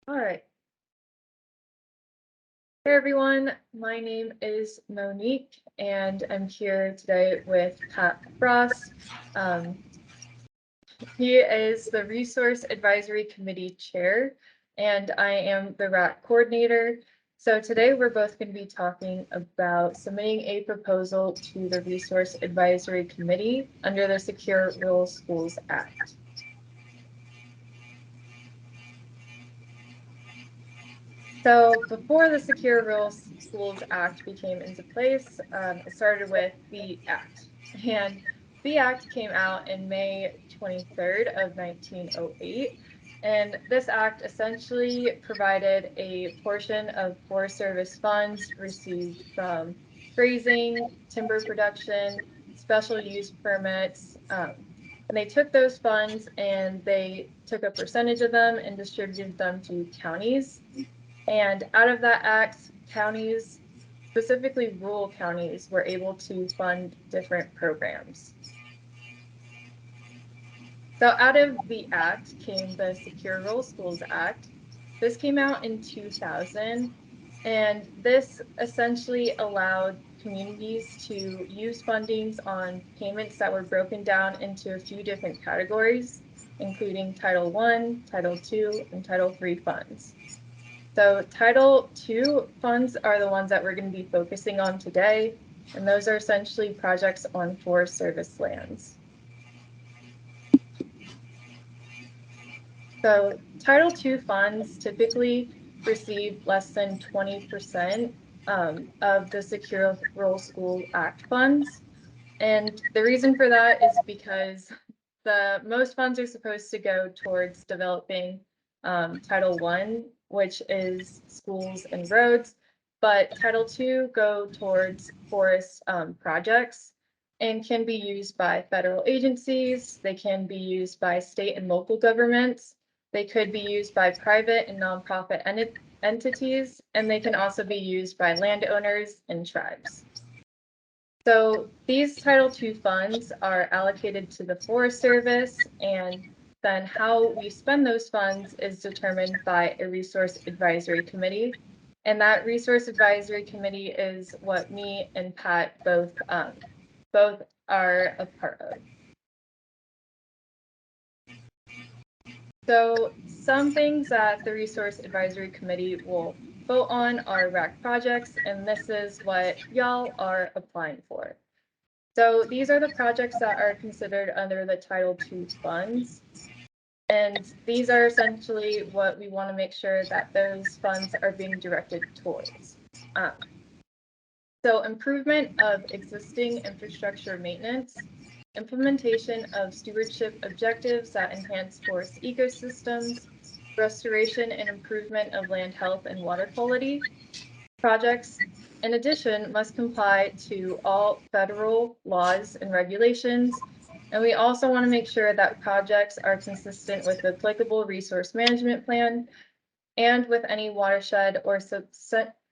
All right. Hey everyone, my name is Monique and I'm here today with Pat Frost. Um, he is the Resource Advisory Committee Chair and I am the RAC Coordinator. So today we're both going to be talking about submitting a proposal to the Resource Advisory Committee under the Secure Rural Schools Act. So before the Secure Rural Schools Act became into place, it started with the Act. And the Act came out in May 23rd of 1908. And this act essentially provided a portion of Forest Service funds received from grazing, timber production, special use permits. And they took those funds and they took a percentage of them and distributed them to counties. And out of that act, counties, specifically rural counties, were able to fund different programs. So out of the act came the Secure Rural Schools Act. This came out in 2000, and this essentially allowed communities to use fundings on payments that were broken down into a few different categories, including Title I, Title II, and Title III funds. So Title II funds are the ones that we're going to be focusing on today, and those are essentially projects on Forest Service lands. So Title II funds typically receive less than 20% of the Secure Rural School Act funds. And the reason for that is because the most funds are supposed to go towards developing Title I, which is schools and roads, but Title II go towards forest projects and can be used by federal agencies. They can be used by state and local governments. They could be used by private and nonprofit entities, and they can also be used by landowners and tribes. So these Title II funds are allocated to the Forest Service, and then how we spend those funds is determined by a Resource Advisory Committee. And that Resource Advisory Committee is what me and Pat both are a part of. So some things that the Resource Advisory Committee will vote on are RAC projects, and this is what y'all are applying for. So these are the projects that are considered under the Title II funds. And these are essentially what we want to make sure that those funds are being directed towards. So improvement of existing infrastructure maintenance, implementation of stewardship objectives that enhance forest ecosystems, restoration and improvement of land health and water quality. Projects, in addition, must comply to all federal laws and regulations. And we also want to make sure that projects are consistent with the applicable resource management plan and with any watershed or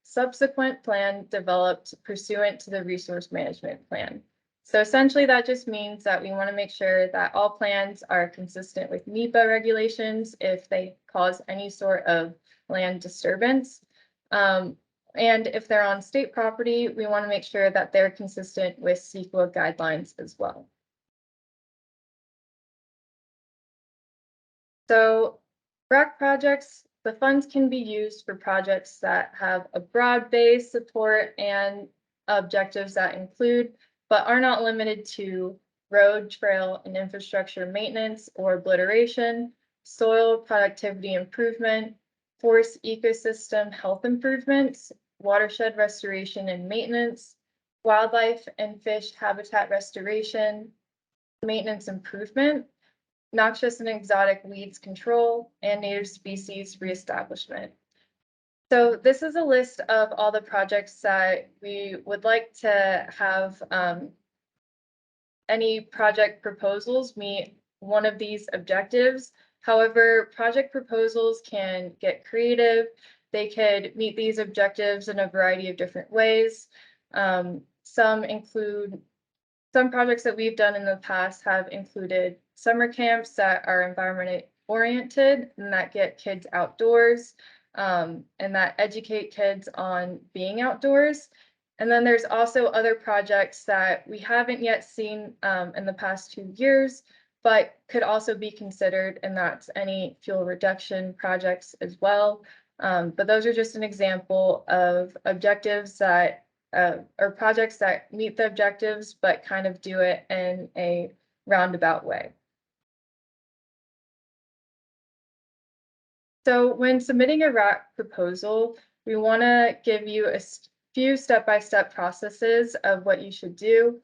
subsequent plan developed pursuant to the resource management plan. So essentially that just means that we want to make sure that all plans are consistent with NEPA regulations if they cause any sort of land disturbance. And if they're on state property, we want to make sure that they're consistent with CEQA guidelines as well. So RAC projects, the funds can be used for projects that have a broad-based support and objectives that include, but are not limited to, road, trail, and infrastructure maintenance or obliteration, soil productivity improvement, forest ecosystem health improvements, watershed restoration and maintenance, wildlife and fish habitat restoration, maintenance improvement, noxious and exotic weeds control, and native species reestablishment. So this is a list of all the projects that we would like to have any project proposals meet one of these objectives. However, project proposals can get creative. They could meet these objectives in a variety of different ways. Some projects that we've done in the past have included summer camps that are oriented and that get kids outdoors, and that educate kids on being outdoors. And then there's also other projects that we haven't yet seen in the past 2 years, but could also be considered, and that's any fuel reduction projects as well. But those are just an example of objectives that or projects that meet the objectives, but kind of do it in a roundabout way. So when submitting a RAC proposal, we want to give you a few step-by-step processes of what you should do.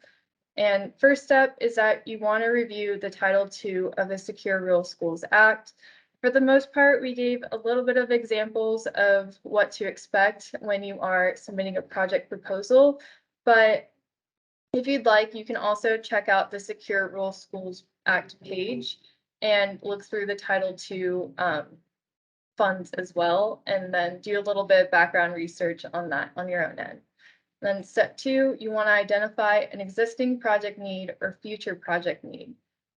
And first step is that you want to review the Title II of the Secure Rural Schools Act. For the most part, we gave a little bit of examples of what to expect when you are submitting a project proposal, but if you'd like, you can also check out the Secure Rural Schools Act page and look through the Title II funds as well, and then do a little bit of background research on that on your own end. Then step 2, you want to identify an existing project need or future project need.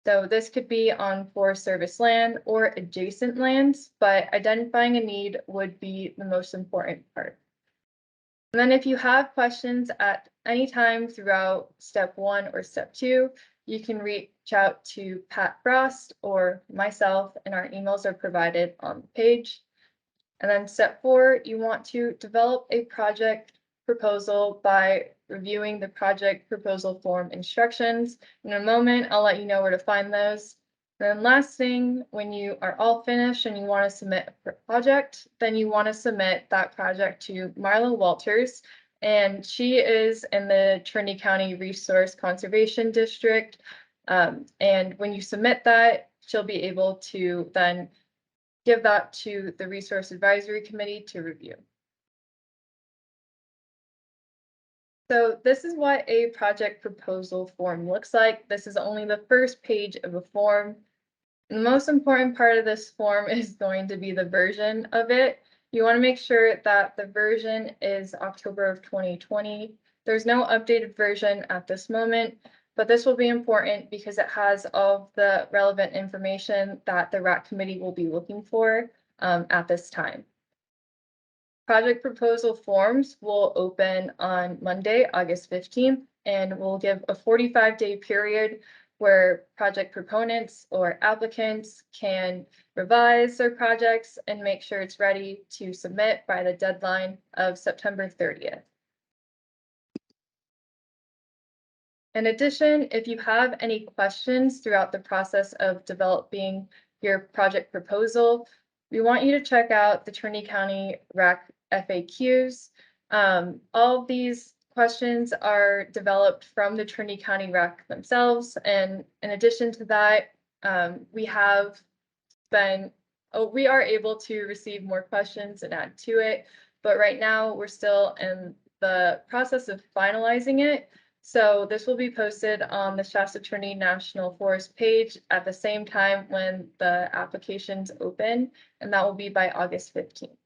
So this could be on Forest Service land or adjacent lands, but identifying a need would be the most important part. And then if you have questions at any time throughout step 1 or step 2, you can reach out to Pat Frost or myself, and our emails are provided on the page. And then step 4, you want to develop a project proposal by reviewing the project proposal form instructions. In a moment, I'll let you know where to find those. Then last thing, when you are all finished and you want to submit a project, then you want to submit that project to Marla Walters, and she is in the Trinity County Resource Conservation District. And when you submit that, she'll be able to then give that to the Resource Advisory Committee to review. So this is what a project proposal form looks like. This is only the first page of a form. The most important part of this form is going to be the version of it. You want to make sure that the version is October of 2020. There's no updated version at this moment, but this will be important because it has all the relevant information that the RAC committee will be looking for at this time. Project proposal forms will open on Monday, August 15th, and we'll give a 45-day period where project proponents or applicants can revise their projects and make sure it's ready to submit by the deadline of September 30th. In addition, if you have any questions throughout the process of developing your project proposal, we want you to check out the Trinity County RAC FAQs. All of these questions are developed from the Trinity County RAC themselves, and in addition to that, we are able to receive more questions and add to it, but right now we're still in the process of finalizing it. So this will be posted on the Shasta Trinity National Forest page at the same time when the applications open, and that will be by August 15th.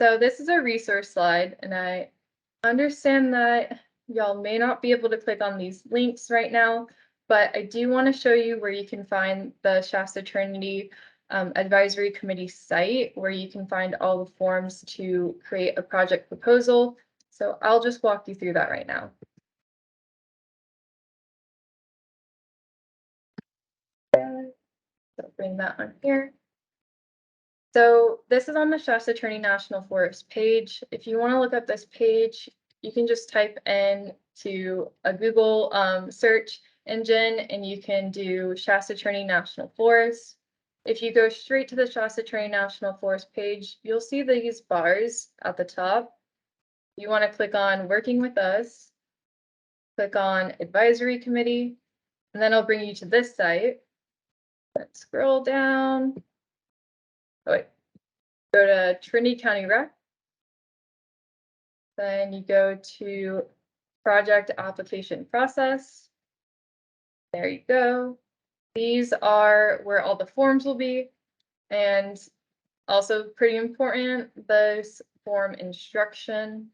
So this is a resource slide, and I understand that y'all may not be able to click on these links right now, but I do want to show you where you can find the Shasta Trinity Advisory Committee site, where you can find all the forms to create a project proposal. So I'll just walk you through that right now. So bring that on here. So this is on the Shasta Trinity National Forest page. If you want to look up this page, you can just type in to a Google search engine and you can do Shasta Trinity National Forest. If you go straight to the Shasta Trinity National Forest page, you'll see these bars at the top. You want to click on Working with Us, click on Advisory Committee, and then I'll bring you to this site. Let's scroll down. Oh, wait. Go to Trinity County REC. Then you go to Project Application Process. There you go. These are where all the forms will be. And also pretty important, this form instruction.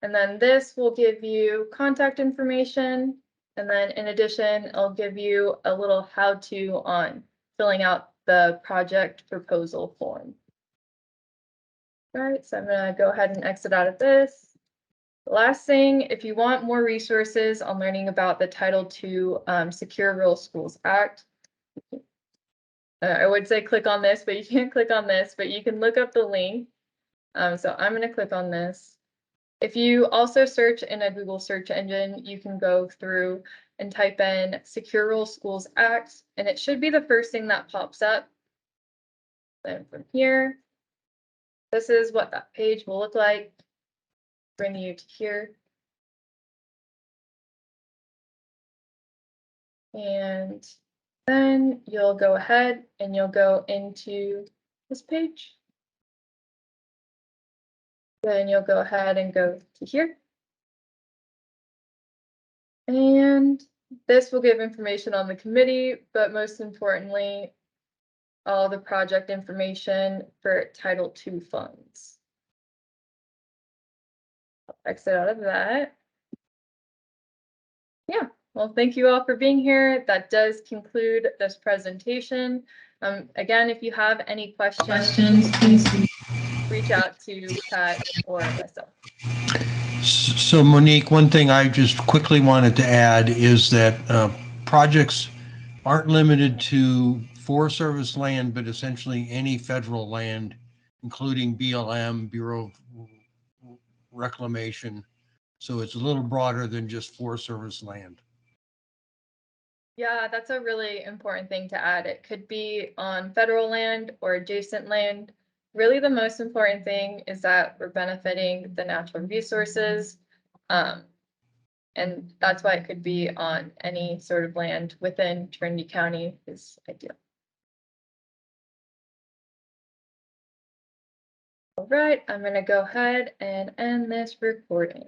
And then this will give you contact information And then in addition, I'll give you a little how-to on filling out the project proposal form. All right, so I'm gonna go ahead and exit out of this. The last thing, if you want more resources on learning about the Title II Secure Rural Schools Act, I would say click on this, but you can't click on this, but you can look up the link. So I'm gonna click on this. If you also search in a Google search engine, you can go through and type in Secure Rural Schools Act, and it should be the first thing that pops up. Then from here, this is what that page will look like. Bring you to here. And then you'll go ahead and you'll go into this page. Then you'll go ahead and go to here. And this will give information on the committee, but most importantly, all the project information for Title II funds. I'll exit out of that. Yeah, well, thank you all for being here. That does conclude this presentation. Again, if you have any questions, please reach out to Pat or myself. So Monique, one thing I just quickly wanted to add is that projects aren't limited to Forest Service land, but essentially any federal land, including BLM, Bureau of Reclamation. So it's a little broader than just Forest Service land. Yeah, that's a really important thing to add. It could be on federal land or adjacent land. Really, the most important thing is that we're benefiting the natural resources. And that's why it could be on any sort of land within Trinity County is ideal. All right, I'm going to go ahead and end this recording.